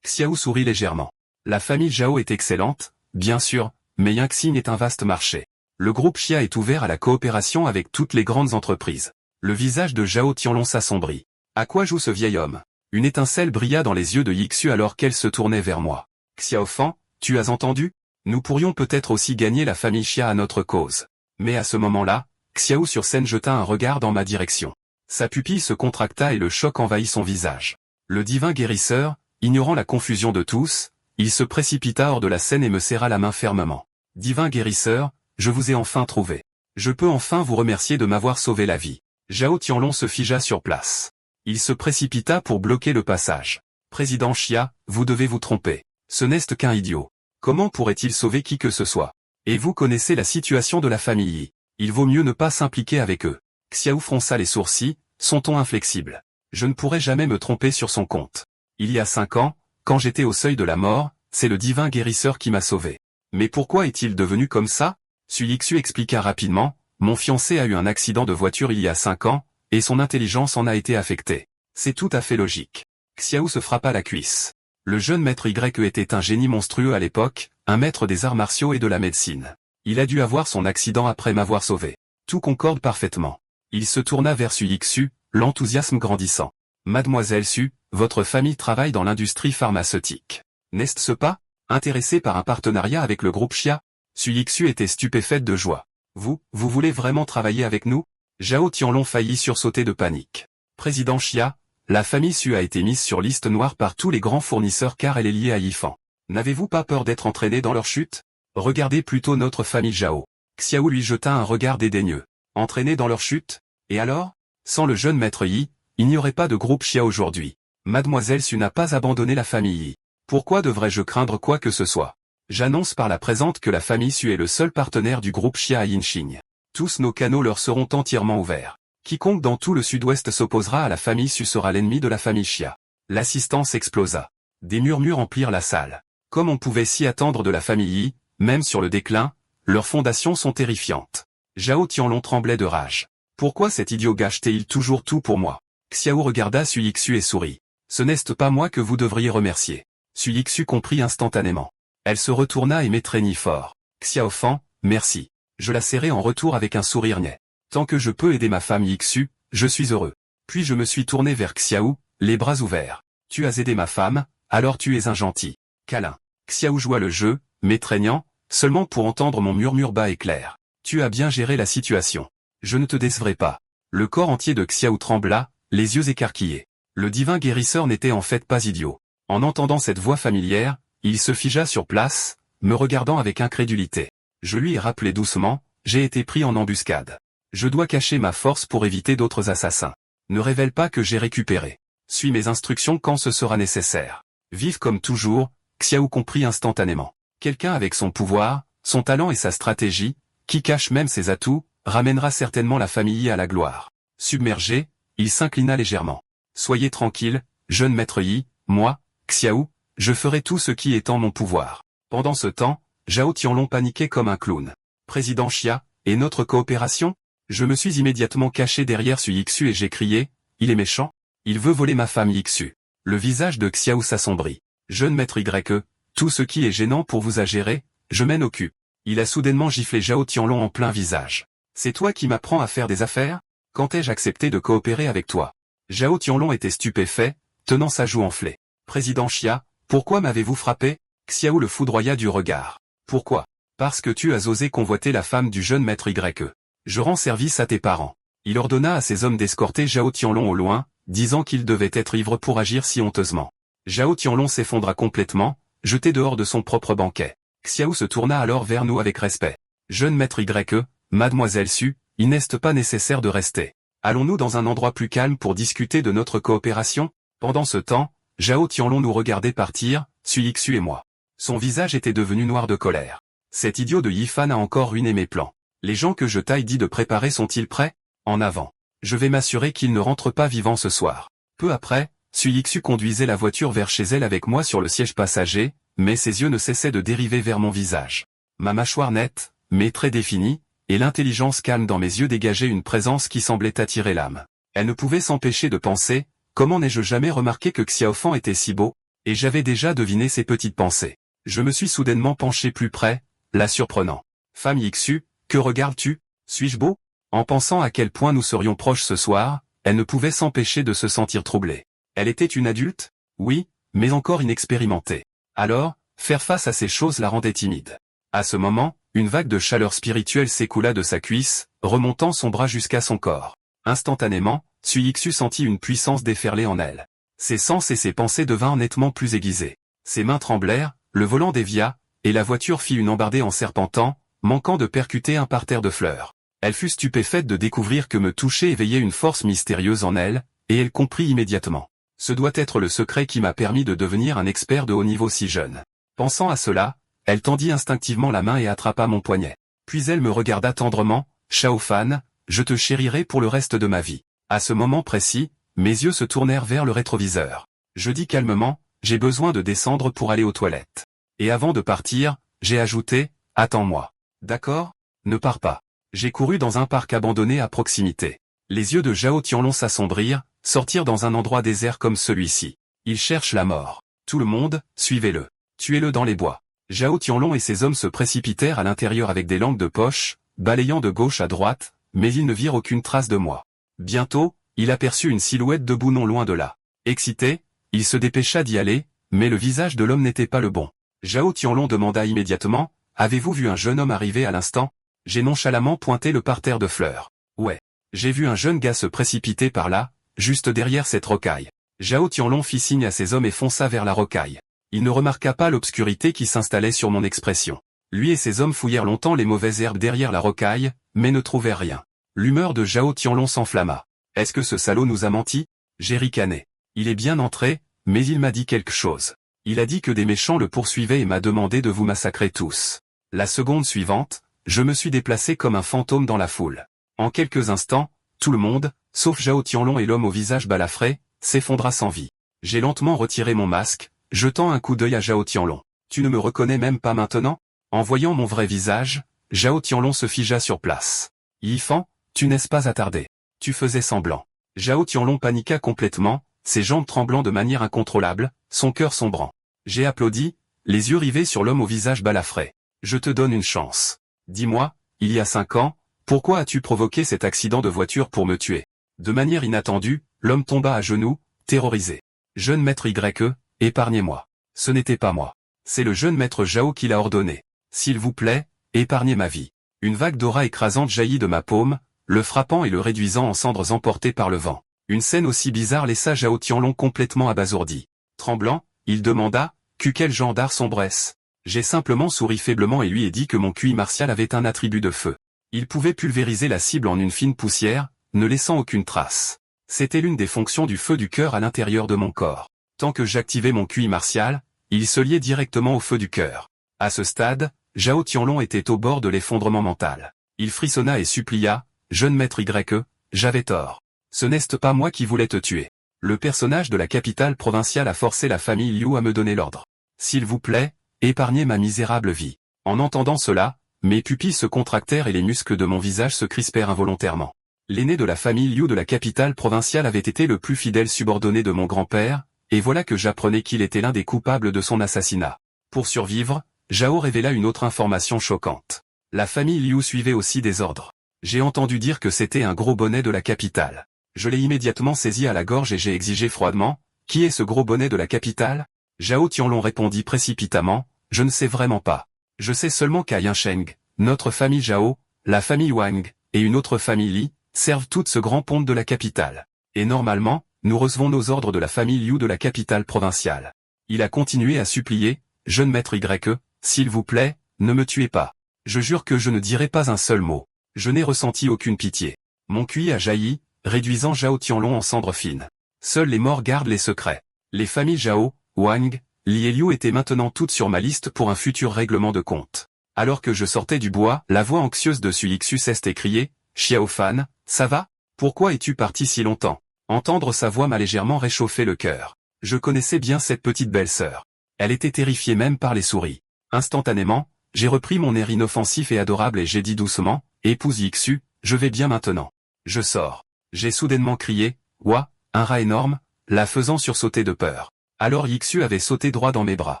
Xiao sourit légèrement. La famille Zhao est excellente, bien sûr, mais Yangxin est un vaste marché. Le groupe Xia est ouvert à la coopération avec toutes les grandes entreprises. Le visage de Zhao Tianlong s'assombrit. À quoi joue ce vieil homme? Une étincelle brilla dans les yeux de Yixu alors qu'elle se tournait vers moi. Xiaofan, tu as entendu? Nous pourrions peut-être aussi gagner la famille Xia à notre cause. Mais à ce moment-là, Xiao sur scène jeta un regard dans ma direction. Sa pupille se contracta et le choc envahit son visage. Le divin guérisseur, ignorant la confusion de tous, il se précipita hors de la scène et me serra la main fermement. Divin guérisseur, je vous ai enfin trouvé. Je peux enfin vous remercier de m'avoir sauvé la vie. Zhao Tianlong se figea sur place. Il se précipita pour bloquer le passage. Président Xia, vous devez vous tromper. Ce n'est qu'un idiot. Comment pourrait-il sauver qui que ce soit? Et vous connaissez la situation de la famille Yi. Il vaut mieux ne pas s'impliquer avec eux. Xiao fronça les sourcils, son ton inflexible. Je ne pourrais jamais me tromper sur son compte. Il y a 5 ans, quand j'étais au seuil de la mort, c'est le divin guérisseur qui m'a sauvé. Mais pourquoi est-il devenu comme ça? Yixu expliqua rapidement, mon fiancé a eu un accident de voiture il y a 5 ans, et son intelligence en a été affectée. C'est tout à fait logique. Xiao se frappa la cuisse. Le jeune maître Y était un génie monstrueux à l'époque, un maître des arts martiaux et de la médecine. Il a dû avoir son accident après m'avoir sauvé. Tout concorde parfaitement. Il se tourna vers Yixu, l'enthousiasme grandissant. Mademoiselle Su, votre famille travaille dans l'industrie pharmaceutique. N'est-ce pas? Intéressé par un partenariat avec le groupe Xia? Yixu était stupéfaite de joie. Vous voulez vraiment travailler avec nous? Zhao Tianlong faillit sursauter de panique. Président Xia, la famille Su a été mise sur liste noire par tous les grands fournisseurs car elle est liée à Yifan. N'avez-vous pas peur d'être entraîné dans leur chute? Regardez plutôt notre famille Zhao. Xiao lui jeta un regard dédaigneux. Entraîné dans leur chute? Et alors? Sans le jeune maître Yi, il n'y aurait pas de groupe Xia aujourd'hui. Mademoiselle Su n'a pas abandonné la famille Yi. Pourquoi devrais-je craindre quoi que ce soit? J'annonce par la présente que la famille Su est le seul partenaire du groupe Xia à Yinxing. Tous nos canaux leur seront entièrement ouverts. Quiconque dans tout le sud-ouest s'opposera à la famille Su sera l'ennemi de la famille Xia. L'assistance explosa. Des murmures emplirent la salle. Comme on pouvait s'y attendre de la famille Yi, même sur le déclin, leurs fondations sont terrifiantes. Zhao Tianlong tremblait de rage. Pourquoi cet idiot gâche-t-il toujours tout pour moi? Xiao regarda Yixu et sourit. Ce n'est pas moi que vous devriez remercier. Yixu comprit instantanément. Elle se retourna et m'étreignit fort. Xiaofan, merci. Je la serrai en retour avec un sourire niais. Tant que je peux aider ma femme Yixu, je suis heureux. Puis je me suis tourné vers Xiao, les bras ouverts. Tu as aidé ma femme, alors tu es un gentil. Câlin. Xiao joua le jeu, m'étreignant, seulement pour entendre mon murmure bas et clair. Tu as bien géré la situation. Je ne te décevrai pas. Le corps entier de Xiao trembla, les yeux écarquillés. Le divin guérisseur n'était en fait pas idiot. En entendant cette voix familière, il se figea sur place, me regardant avec incrédulité. Je lui ai rappelé doucement, j'ai été pris en embuscade. Je dois cacher ma force pour éviter d'autres assassins. Ne révèle pas que j'ai récupéré. Suis mes instructions quand ce sera nécessaire. Vive comme toujours, Xiao comprit instantanément. Quelqu'un avec son pouvoir, son talent et sa stratégie, qui cache même ses atouts, ramènera certainement la famille à la gloire. Submergé, il s'inclina légèrement. Soyez tranquille, jeune maître Yi, moi, Xiao, je ferai tout ce qui est en mon pouvoir. Pendant ce temps, Zhao Tianlong paniquait comme un clown. Président Xia, et notre coopération? Je me suis immédiatement caché derrière Yixu et j'ai crié, il est méchant? Il veut voler ma femme Yixu. Le visage de Xiao s'assombrit. Jeune maître Y, tout ce qui est gênant pour vous à gérer, je m'en occupe. Il a soudainement giflé Zhao Tianlong en plein visage. C'est toi qui m'apprends à faire des affaires? Quand ai-je accepté de coopérer avec toi? Zhao Tianlong était stupéfait, tenant sa joue enflée. Président Xia, pourquoi m'avez-vous frappé? Xiao le foudroya du regard. Pourquoi? Parce que tu as osé convoiter la femme du jeune maître Y. Je rends service à tes parents. Il ordonna à ses hommes d'escorter Zhao Tianlong au loin, disant qu'il devait être ivre pour agir si honteusement. Zhao Tianlong s'effondra complètement, jeté dehors de son propre banquet. Xiao se tourna alors vers nous avec respect. Jeune maître Y, mademoiselle Su, il n'est pas nécessaire de rester. Allons-nous dans un endroit plus calme pour discuter de notre coopération? Pendant ce temps, Zhao Tianlong nous regardait partir, Yixu et moi. Son visage était devenu noir de colère. Cet idiot de Yifan a encore ruiné mes plans. Les gens que je t'aille dit de préparer sont-ils prêts? En avant. Je vais m'assurer qu'ils ne rentrent pas vivants ce soir. Peu après, Yixu conduisait la voiture vers chez elle avec moi sur le siège passager, mais ses yeux ne cessaient de dériver vers mon visage. Ma mâchoire nette, mais très définie, et l'intelligence calme dans mes yeux dégageait une présence qui semblait attirer l'âme. Elle ne pouvait s'empêcher de penser, comment n'ai-je jamais remarqué que Xiaofan était si beau, et j'avais déjà deviné ses petites pensées. Je me suis soudainement penché plus près, la surprenant. Femme Yixu, que regardes-tu? Suis-je beau? En pensant à quel point nous serions proches ce soir, elle ne pouvait s'empêcher de se sentir troublée. Elle était une adulte? Oui, mais encore inexpérimentée. Alors, faire face à ces choses la rendait timide. À ce moment, une vague de chaleur spirituelle s'écoula de sa cuisse, remontant son bras jusqu'à son corps. Instantanément, Suixu sentit une puissance déferler en elle. Ses sens et ses pensées devinrent nettement plus aiguisés. Ses mains tremblèrent, le volant dévia, et la voiture fit une embardée en serpentant, manquant de percuter un parterre de fleurs. Elle fut stupéfaite de découvrir que me toucher éveillait une force mystérieuse en elle, et elle comprit immédiatement. Ce doit être le secret qui m'a permis de devenir un expert de haut niveau si jeune. Pensant à cela, elle tendit instinctivement la main et attrapa mon poignet. Puis elle me regarda tendrement, « Xiaofan, je te chérirai pour le reste de ma vie. » À ce moment précis, mes yeux se tournèrent vers le rétroviseur. Je dis calmement, « J'ai besoin de descendre pour aller aux toilettes. » Et avant de partir, j'ai ajouté, « Attends-moi. D'accord? Ne pars pas. » J'ai couru dans un parc abandonné à proximité. Les yeux de Zhao Tianlong s'assombrirent, sortir dans un endroit désert comme celui-ci. Il cherche la mort. Tout le monde, suivez-le. Tuez-le dans les bois. Zhao Tianlong et ses hommes se précipitèrent à l'intérieur avec des langues de poche, balayant de gauche à droite, mais ils ne virent aucune trace de moi. Bientôt, il aperçut une silhouette debout non loin de là. Excité, il se dépêcha d'y aller, mais le visage de l'homme n'était pas le bon. Zhao Tianlong demanda immédiatement, « Avez-vous vu un jeune homme arriver à l'instant ?» J'ai nonchalamment pointé le parterre de fleurs. Ouais. J'ai vu un jeune gars se précipiter par là, juste derrière cette rocaille. Zhao Tianlong fit signe à ses hommes et fonça vers la rocaille. Il ne remarqua pas l'obscurité qui s'installait sur mon expression. Lui et ses hommes fouillèrent longtemps les mauvaises herbes derrière la rocaille, mais ne trouvèrent rien. L'humeur de Zhao Tianlong s'enflamma. Est-ce que ce salaud nous a menti? J'ai ricané. Il est bien entré, mais il m'a dit quelque chose. Il a dit que des méchants le poursuivaient et m'a demandé de vous massacrer tous. La seconde suivante, je me suis déplacé comme un fantôme dans la foule. En quelques instants, tout le monde, sauf Zhao Tianlong et l'homme au visage balafré, s'effondra sans vie. J'ai lentement retiré mon masque, jetant un coup d'œil à Zhao Tianlong. Tu ne me reconnais même pas maintenant? En voyant mon vrai visage, Zhao Tianlong se figea sur place. Yifan, tu n'es pas attardé. Tu faisais semblant. Zhao Tianlong paniqua complètement, ses jambes tremblant de manière incontrôlable, son cœur sombrant. J'ai applaudi, les yeux rivés sur l'homme au visage balafré. Je te donne une chance. Dis-moi, il y a 5 ans, pourquoi as-tu provoqué cet accident de voiture pour me tuer? De manière inattendue, l'homme tomba à genoux, terrorisé. Jeune maître YE, épargnez-moi. Ce n'était pas moi. C'est le jeune maître Zhao qui l'a ordonné. S'il vous plaît, épargnez ma vie. Une vague d'aura écrasante jaillit de ma paume, le frappant et le réduisant en cendres emportés par le vent. Une scène aussi bizarre laissa Zhao Tianlong complètement abasourdi. Tremblant, il demanda, quel genre d'art sombresse? J'ai simplement souri faiblement et lui ai dit que mon QI martial avait un attribut de feu. Il pouvait pulvériser la cible en une fine poussière, ne laissant aucune trace. C'était l'une des fonctions du feu du cœur à l'intérieur de mon corps. Tant que j'activais mon QI martial, il se liait directement au feu du cœur. À ce stade, Zhao Tianlong était au bord de l'effondrement mental. Il frissonna et supplia, « Jeune maître YE, j'avais tort. Ce n'est pas moi qui voulais te tuer. Le personnage de la capitale provinciale a forcé la famille Liu à me donner l'ordre. S'il vous plaît, épargnez ma misérable vie. » En entendant cela, mes pupilles se contractèrent et les muscles de mon visage se crispèrent involontairement. L'aîné de la famille Liu de la capitale provinciale avait été le plus fidèle subordonné de mon grand-père, et voilà que j'apprenais qu'il était l'un des coupables de son assassinat. Pour survivre, Zhao révéla une autre information choquante. La famille Liu suivait aussi des ordres. J'ai entendu dire que c'était un gros bonnet de la capitale. Je l'ai immédiatement saisi à la gorge et j'ai exigé froidement, « Qui est ce gros bonnet de la capitale ?» Zhao Tianlong répondit précipitamment, « Je ne sais vraiment pas. Je sais seulement qu'à Yansheng, notre famille Zhao, la famille Wang, et une autre famille Li, servent toutes ce grand ponte de la capitale. Et normalement, nous recevons nos ordres de la famille Liu de la capitale provinciale. » Il a continué à supplier, « Jeune maître YE, s'il vous plaît, ne me tuez pas. Je jure que je ne dirai pas un seul mot. » Je n'ai ressenti aucune pitié. Mon QI a jailli, réduisant Zhao Tianlong en cendres fines. Seuls les morts gardent les secrets. Les familles Zhao, Wang, Li et Liu étaient maintenant toutes sur ma liste pour un futur règlement de compte. Alors que je sortais du bois, la voix anxieuse de Suixu s'est écriée, « Xiaofan, ça va? Pourquoi es-tu parti si longtemps ?» Entendre sa voix m'a légèrement réchauffé le cœur. Je connaissais bien cette petite belle-sœur. Elle était terrifiée même par les souris. Instantanément, j'ai repris mon air inoffensif et adorable et j'ai dit doucement, épouse Yixu, je vais bien maintenant. Je sors. J'ai soudainement crié, ouah, un rat énorme, la faisant sursauter de peur. Alors Yixu avait sauté droit dans mes bras.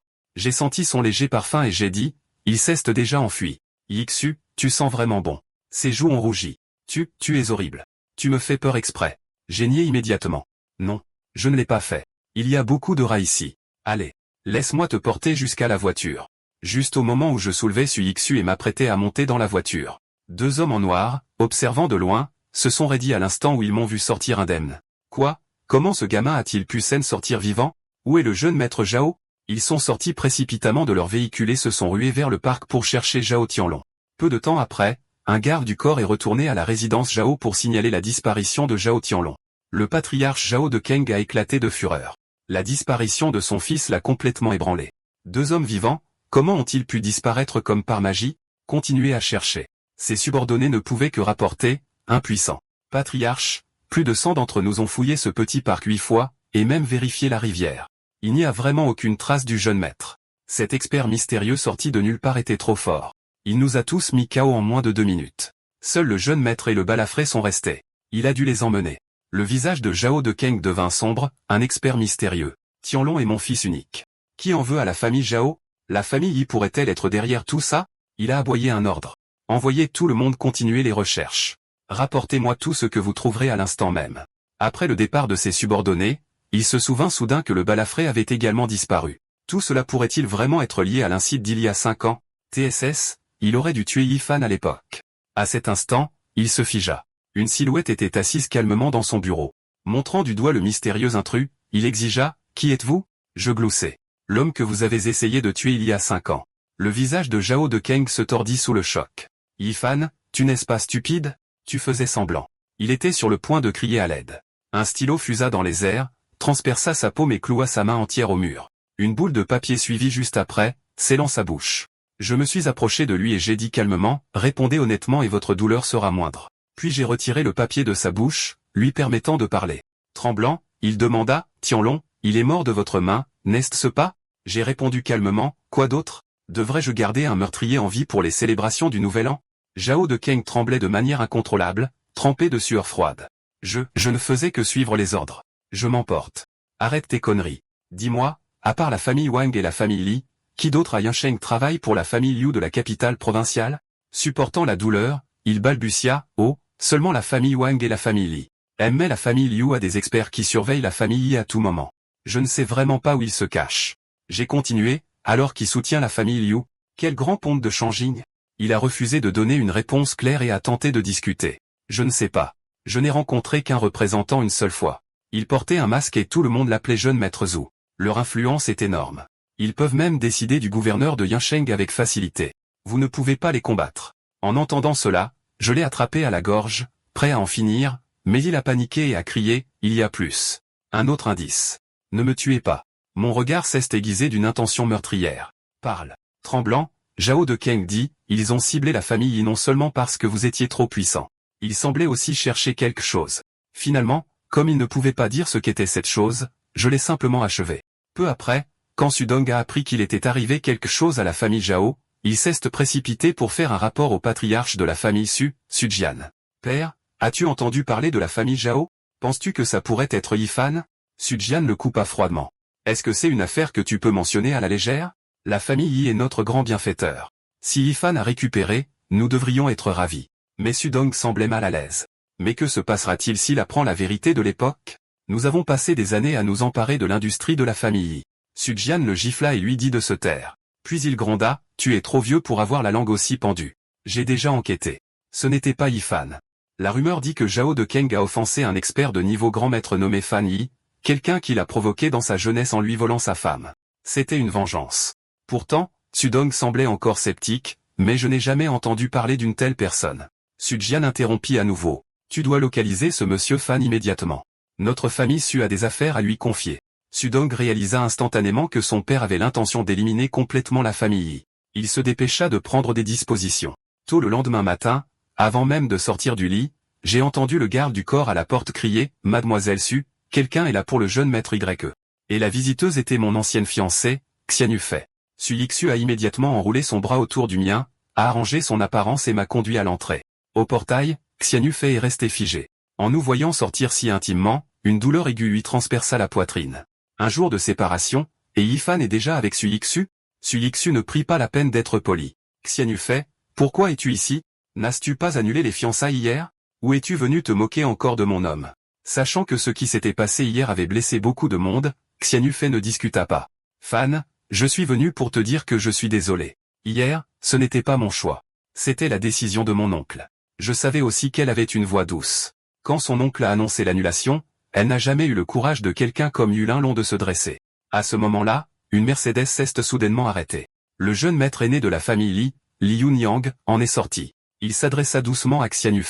J'ai senti son léger parfum et j'ai dit, il s'est déjà enfui. Yixu, tu sens vraiment bon. Ses joues ont rougi. Tu es horrible. Tu me fais peur exprès. J'ai nié immédiatement. Non, je ne l'ai pas fait. Il y a beaucoup de rats ici. Allez, laisse-moi te porter jusqu'à la voiture. Juste au moment où je soulevais Yixu et m'apprêtais à monter dans la voiture. Deux hommes en noir, observant de loin, se sont raidis à l'instant où ils m'ont vu sortir indemne. Quoi? Comment ce gamin a-t-il pu s'en sortir vivant? Où est le jeune maître Zhao? Ils sont sortis précipitamment de leur véhicule et se sont rués vers le parc pour chercher Zhao Tianlong. Peu de temps après, un garde du corps est retourné à la résidence Zhao pour signaler la disparition de Zhao Tianlong. Le patriarche Zhao de Kang a éclaté de fureur. La disparition de son fils l'a complètement ébranlé. Deux hommes vivants, comment ont-ils pu disparaître comme par magie? Continuez à chercher. Ses subordonnés ne pouvaient que rapporter, impuissants. Patriarche, plus de 100 d'entre nous ont fouillé ce petit parc 8 fois, et même vérifié la rivière. Il n'y a vraiment aucune trace du jeune maître. Cet expert mystérieux sorti de nulle part était trop fort. Il nous a tous mis KO en moins de 2 minutes. Seul le jeune maître et le balafré sont restés. Il a dû les emmener. Le visage de Zhao de Kang devint sombre, un expert mystérieux. Tianlong est mon fils unique. Qui en veut à la famille Zhao? La famille y pourrait-elle être derrière tout ça? Il a aboyé un ordre. Envoyez tout le monde continuer les recherches. Rapportez-moi tout ce que vous trouverez à l'instant même. Après le départ de ses subordonnés, il se souvint soudain que le balafré avait également disparu. Tout cela pourrait-il vraiment être lié à l'incident d'il y a 5 ans? TSS, il aurait dû tuer Yifan à l'époque. À cet instant, il se figea. Une silhouette était assise calmement dans son bureau. Montrant du doigt le mystérieux intrus, il exigea, « Qui êtes-vous » Je gloussai. « L'homme que vous avez essayé de tuer il y a 5 ans. » Le visage de Zhao de Kang se tordit sous le choc. « Yifan, tu n'es pas stupide? Tu faisais semblant. » Il était sur le point de crier à l'aide. Un stylo fusa dans les airs, transperça sa paume et cloua sa main entière au mur. Une boule de papier suivit juste après, scellant sa bouche. Je me suis approché de lui et j'ai dit calmement, « Répondez honnêtement et votre douleur sera moindre. » Puis j'ai retiré le papier de sa bouche, lui permettant de parler. Tremblant, il demanda, « Tianlong, il est mort de votre main, n'est-ce pas ?» J'ai répondu calmement, « Quoi d'autre? Devrais-je garder un meurtrier en vie pour les célébrations du Nouvel An ?» Zhao de Kang tremblait de manière incontrôlable, trempé de sueur froide. Je ne faisais que suivre les ordres. Je m'emporte. Arrête tes conneries. Dis-moi, à part la famille Wang et la famille Li, qui d'autre à Yansheng travaille pour la famille Liu de la capitale provinciale? Supportant la douleur, il balbutia, « Oh, seulement la famille Wang et la famille Li. Mais la famille Liu a des experts qui surveillent la famille Yi à tout moment. Je ne sais vraiment pas où ils se cachent. » J'ai continué, « Alors qui soutient la famille Liu? Quel grand ponte de Shanjing ?» Il a refusé de donner une réponse claire et a tenté de discuter. Je ne sais pas. Je n'ai rencontré qu'un représentant une seule fois. Il portait un masque et tout le monde l'appelait jeune maître Zhu. Leur influence est énorme. Ils peuvent même décider du gouverneur de Yansheng avec facilité. Vous ne pouvez pas les combattre. En entendant cela, je l'ai attrapé à la gorge, prêt à en finir, mais il a paniqué et a crié, « Il y a plus. » Un autre indice. Ne me tuez pas. Mon regard s'est aiguisé d'une intention meurtrière. Parle. Tremblant, Zhao de Kang dit, « Ils ont ciblé la famille Yi non seulement parce que vous étiez trop puissant. Ils semblaient aussi chercher quelque chose. Finalement, comme ils ne pouvaient pas dire ce qu'était cette chose, je l'ai simplement achevé. Peu après, quand Sudong a appris qu'il était arrivé quelque chose à la famille Zhao, il s'est précipité pour faire un rapport au patriarche de la famille Sujian. Père, as-tu entendu parler de la famille Zhao? Penses-tu que ça pourrait être Yifan? Sujian le coupa froidement. Est-ce que c'est une affaire que tu peux mentionner à la légère? La famille Yi est notre grand bienfaiteur. Si Yifan a récupéré, nous devrions être ravis. Mais Sudong semblait mal à l'aise. Mais que se passera-t-il s'il apprend la vérité de l'époque? Nous avons passé des années à nous emparer de l'industrie de la famille Yi. Sujian le gifla et lui dit de se taire. Puis il gronda, « Tu es trop vieux pour avoir la langue aussi pendue. J'ai déjà enquêté. Ce n'était pas Yifan. » La rumeur dit que Zhao de Kang a offensé un expert de niveau grand maître nommé Fan Yi, quelqu'un qui l'a provoqué dans sa jeunesse en lui volant sa femme. C'était une vengeance. Pourtant, Sudong semblait encore sceptique, mais je n'ai jamais entendu parler d'une telle personne. Sujian interrompit à nouveau. « Tu dois localiser ce monsieur Fan immédiatement. Notre famille a des affaires à lui confier. » Sudong réalisa instantanément que son père avait l'intention d'éliminer complètement la famille Yi. Il se dépêcha de prendre des dispositions. Tôt le lendemain matin, avant même de sortir du lit, j'ai entendu le garde du corps à la porte crier « Mademoiselle Su, quelqu'un est là pour le jeune maître YE. » Et la visiteuse était mon ancienne fiancée, Xian Yufei. Yixu a immédiatement enroulé son bras autour du mien, a arrangé son apparence et m'a conduit à l'entrée. Au portail, Xianyu est resté figé. En nous voyant sortir si intimement, une douleur aiguë lui transperça la poitrine. Un jour de séparation, et Yifan est déjà avec Sui Yixu? Sui Yixu ne prit pas la peine d'être poli. Xianyu fait, pourquoi es-tu ici? N'as-tu pas annulé les fiançailles hier? Ou es-tu venu te moquer encore de mon homme? Sachant que ce qui s'était passé hier avait blessé beaucoup de monde, Xianyu ne discuta pas. Fan, je suis venu pour te dire que je suis désolé. Hier, ce n'était pas mon choix. C'était la décision de mon oncle. Je savais aussi qu'elle avait une voix douce. Quand son oncle a annoncé l'annulation, elle n'a jamais eu le courage de quelqu'un comme Yulin Long de se dresser. À ce moment-là, une Mercedes s'est soudainement arrêtée. Le jeune maître aîné de la famille Li, Li Yunyang, en est sorti. Il s'adressa doucement à Xianyu.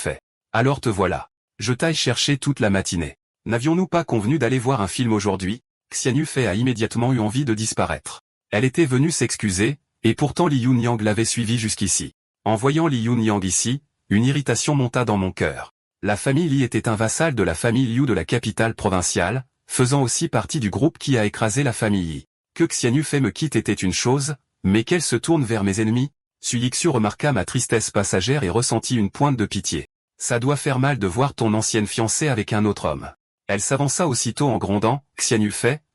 Alors te voilà. Je t'aille chercher toute la matinée. N'avions-nous pas convenu d'aller voir un film aujourd'hui? Xianyu a immédiatement eu envie de disparaître. Elle était venue s'excuser, et pourtant Li Yunyang l'avait suivi jusqu'ici. En voyant Li Yunyang ici, une irritation monta dans mon cœur. La famille Li était un vassal de la famille Liu de la capitale provinciale, faisant aussi partie du groupe qui a écrasé la famille Yi. Que Xianyu me quitte était une chose, mais qu'elle se tourne vers mes ennemis? Sui Yixu remarqua ma tristesse passagère et ressentit une pointe de pitié. Ça doit faire mal de voir ton ancienne fiancée avec un autre homme. Elle s'avança aussitôt en grondant, Xianyu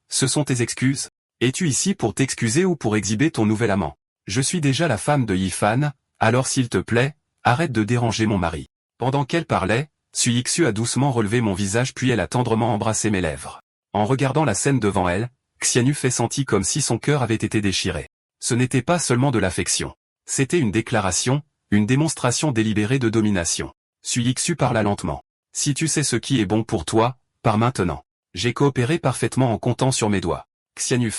ce sont tes excuses? Es-tu ici pour t'excuser ou pour exhiber ton nouvel amant? Je suis déjà la femme de Yifan, alors s'il te plaît, arrête de déranger mon mari. Pendant qu'elle parlait, Sui Yixu a doucement relevé mon visage puis elle a tendrement embrassé mes lèvres. En regardant la scène devant elle, Xianyu sentit comme si son cœur avait été déchiré. Ce n'était pas seulement de l'affection. C'était une déclaration, une démonstration délibérée de domination. Sui Yixu parla lentement. Si tu sais ce qui est bon pour toi, pars maintenant. J'ai coopéré parfaitement en comptant sur mes doigts. Xianyu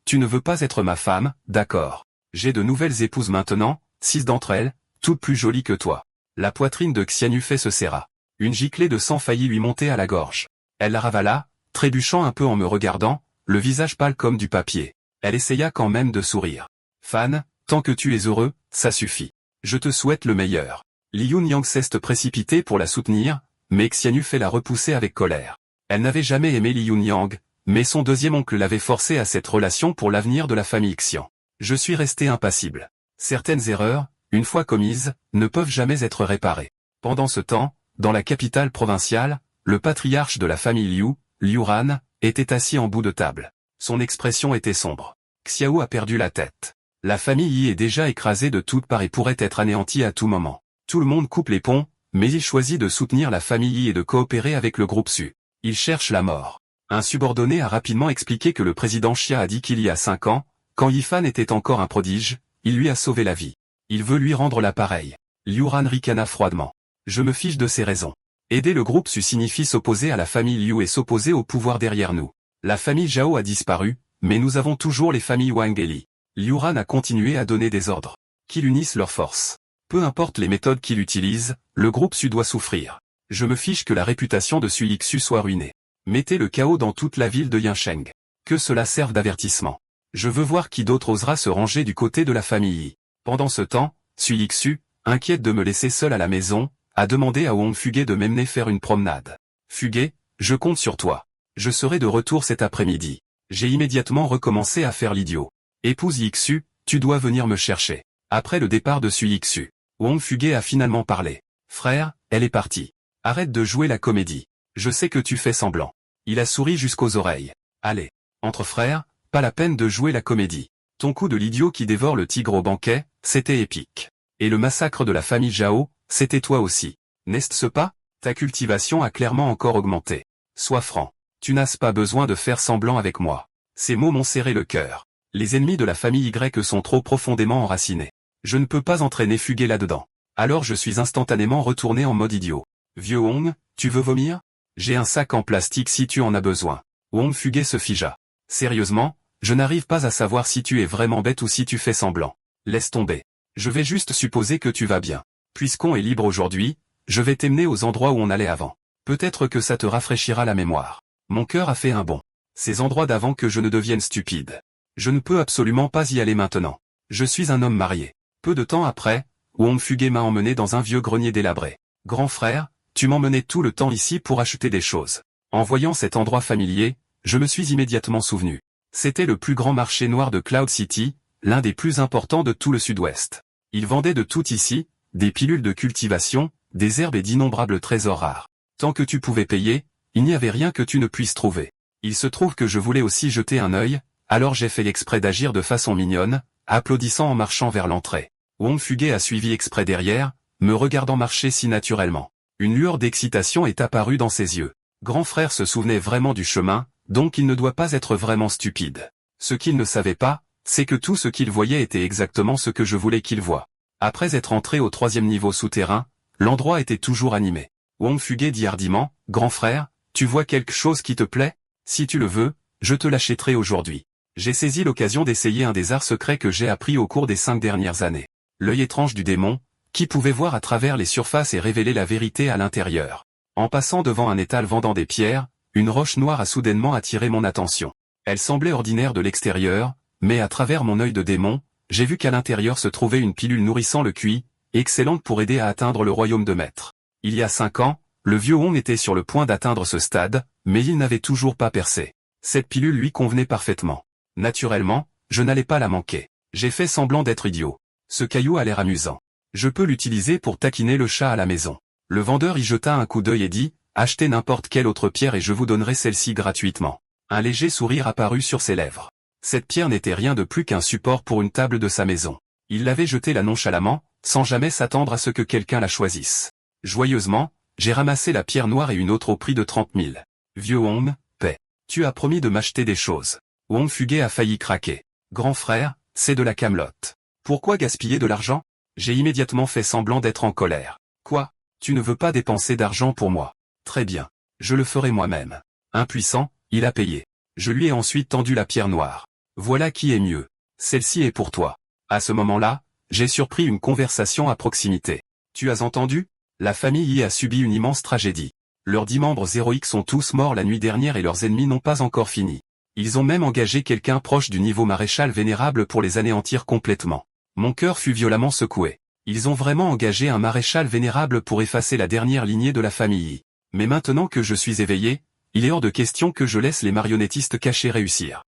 tu ne veux pas être ma femme, d'accord. J'ai de nouvelles épouses maintenant, 6 d'entre elles, toutes plus jolies que toi. La poitrine de Xianyu se serra. Une giclée de sang faillit lui monter à la gorge. Elle la ravala, trébuchant un peu en me regardant, le visage pâle comme du papier. Elle essaya quand même de sourire. Fan, tant que tu es heureux, ça suffit. Je te souhaite le meilleur. Li Yunyang s'est précipité pour la soutenir, mais Xianyu la repousser avec colère. Elle n'avait jamais aimé Li Yunyang, mais son deuxième oncle l'avait forcé à cette relation pour l'avenir de la famille Xian. Je suis resté impassible. Certaines erreurs, une fois commises, ne peuvent jamais être réparées. Pendant ce temps, dans la capitale provinciale, le patriarche de la famille Liu, Liu Ran, était assis en bout de table. Son expression était sombre. Xiao a perdu la tête. La famille Yi est déjà écrasée de toutes parts et pourrait être anéantie à tout moment. Tout le monde coupe les ponts, mais il choisit de soutenir la famille Yi et de coopérer avec le groupe Su. Il cherche la mort. Un subordonné a rapidement expliqué que le président Xia a dit qu'il y a 5 ans, quand Yifan était encore un prodige, il lui a sauvé la vie. Il veut lui rendre l'appareil. Liu Ran ricana froidement. Je me fiche de ces raisons. Aider le groupe Su signifie s'opposer à la famille Liu et s'opposer au pouvoir derrière nous. La famille Zhao a disparu, mais nous avons toujours les familles Wang et Li. Liu Ran a continué à donner des ordres. Qu'ils unissent leurs forces. Peu importe les méthodes qu'il utilise, le groupe Su doit souffrir. Je me fiche que la réputation de Sui Yixu soit ruinée. Mettez le chaos dans toute la ville de Yansheng. Que cela serve d'avertissement. Je veux voir qui d'autre osera se ranger du côté de la famille Yi. Pendant ce temps, Sui Yixu, inquiète de me laisser seul à la maison, a demandé à Wang Fuguet de m'emmener faire une promenade. Fuguet, je compte sur toi. Je serai de retour cet après-midi. J'ai immédiatement recommencé à faire l'idiot. Épouse Yixu, tu dois venir me chercher. Après le départ de Sui Yixu, Wang Fuguet a finalement parlé. Frère, elle est partie. Arrête de jouer la comédie. Je sais que tu fais semblant. Il a souri jusqu'aux oreilles. Allez. Entre frères, pas la peine de jouer la comédie. Ton coup de l'idiot qui dévore le tigre au banquet, c'était épique. Et le massacre de la famille Zhao, c'était toi aussi. N'est-ce pas? Ta cultivation a clairement encore augmenté. Sois franc. Tu n'as pas besoin de faire semblant avec moi. Ces mots m'ont serré le cœur. Les ennemis de la famille Y sont trop profondément enracinés. Je ne peux pas entraîner Fuguet là-dedans. Alors je suis instantanément retourné en mode idiot. Vieux Wong, tu veux vomir? J'ai un sac en plastique si tu en as besoin. Wong Fuguet se figea. Sérieusement, je n'arrive pas à savoir si tu es vraiment bête ou si tu fais semblant. Laisse tomber. Je vais juste supposer que tu vas bien. Puisqu'on est libre aujourd'hui, je vais t'emmener aux endroits où on allait avant. Peut-être que ça te rafraîchira la mémoire. Mon cœur a fait un bond. Ces endroits d'avant que je ne devienne stupide. Je ne peux absolument pas y aller maintenant. Je suis un homme marié. Peu de temps après, Wong Fuguet m'a emmené dans un vieux grenier délabré. Grand frère, tu m'emmenais tout le temps ici pour acheter des choses. En voyant cet endroit familier, je me suis immédiatement souvenu. C'était le plus grand marché noir de Cloud City, l'un des plus importants de tout le sud-ouest. Ils vendaient de tout ici, des pilules de cultivation, des herbes et d'innombrables trésors rares. Tant que tu pouvais payer, il n'y avait rien que tu ne puisses trouver. Il se trouve que je voulais aussi jeter un œil, alors j'ai fait exprès d'agir de façon mignonne, applaudissant en marchant vers l'entrée. Wong Fuge a suivi exprès derrière, me regardant marcher si naturellement. Une lueur d'excitation est apparue dans ses yeux. Grand frère se souvenait vraiment du chemin, donc il ne doit pas être vraiment stupide. Ce qu'il ne savait pas, c'est que tout ce qu'il voyait était exactement ce que je voulais qu'il voie. Après être entré au 3e niveau souterrain, l'endroit était toujours animé. Wong Fuge dit hardiment, « Grand frère, tu vois quelque chose qui te plaît? Si tu le veux, je te l'achèterai aujourd'hui. » J'ai saisi l'occasion d'essayer un des arts secrets que j'ai appris au cours des 5 dernières années. L'œil étrange du démon, qui pouvait voir à travers les surfaces et révéler la vérité à l'intérieur. En passant devant un étal vendant des pierres, une roche noire a soudainement attiré mon attention. Elle semblait ordinaire de l'extérieur, mais à travers mon œil de démon, j'ai vu qu'à l'intérieur se trouvait une pilule nourrissant le QI, excellente pour aider à atteindre le royaume de maître. Il y a 5 ans, le vieux Wong était sur le point d'atteindre ce stade, mais il n'avait toujours pas percé. Cette pilule lui convenait parfaitement. Naturellement, je n'allais pas la manquer. J'ai fait semblant d'être idiot. Ce caillou a l'air amusant. Je peux l'utiliser pour taquiner le chat à la maison. Le vendeur y jeta un coup d'œil et dit, « Achetez n'importe quelle autre pierre et je vous donnerai celle-ci gratuitement. » Un léger sourire apparut sur ses lèvres. Cette pierre n'était rien de plus qu'un support pour une table de sa maison. Il l'avait jetée là nonchalamment, sans jamais s'attendre à ce que quelqu'un la choisisse. Joyeusement, j'ai ramassé la pierre noire et une autre au prix de 30 000. Vieux Wong, paix. Tu as promis de m'acheter des choses. Wong Fuge a failli craquer. Grand frère, c'est de la camelote. Pourquoi gaspiller de l'argent? J'ai immédiatement fait semblant d'être en colère. Quoi? Tu ne veux pas dépenser d'argent pour moi? Très bien. Je le ferai moi-même. Impuissant, il a payé. Je lui ai ensuite tendu la pierre noire. Voilà qui est mieux. Celle-ci est pour toi. À ce moment-là, j'ai surpris une conversation à proximité. Tu as entendu? La famille y a subi une immense tragédie. Leurs 10 membres héroïques sont tous morts la nuit dernière et leurs ennemis n'ont pas encore fini. Ils ont même engagé quelqu'un proche du niveau maréchal vénérable pour les anéantir complètement. Mon cœur fut violemment secoué. Ils ont vraiment engagé un maréchal vénérable pour effacer la dernière lignée de la famille. Mais maintenant que je suis éveillé, il est hors de question que je laisse les marionnettistes cachés réussir.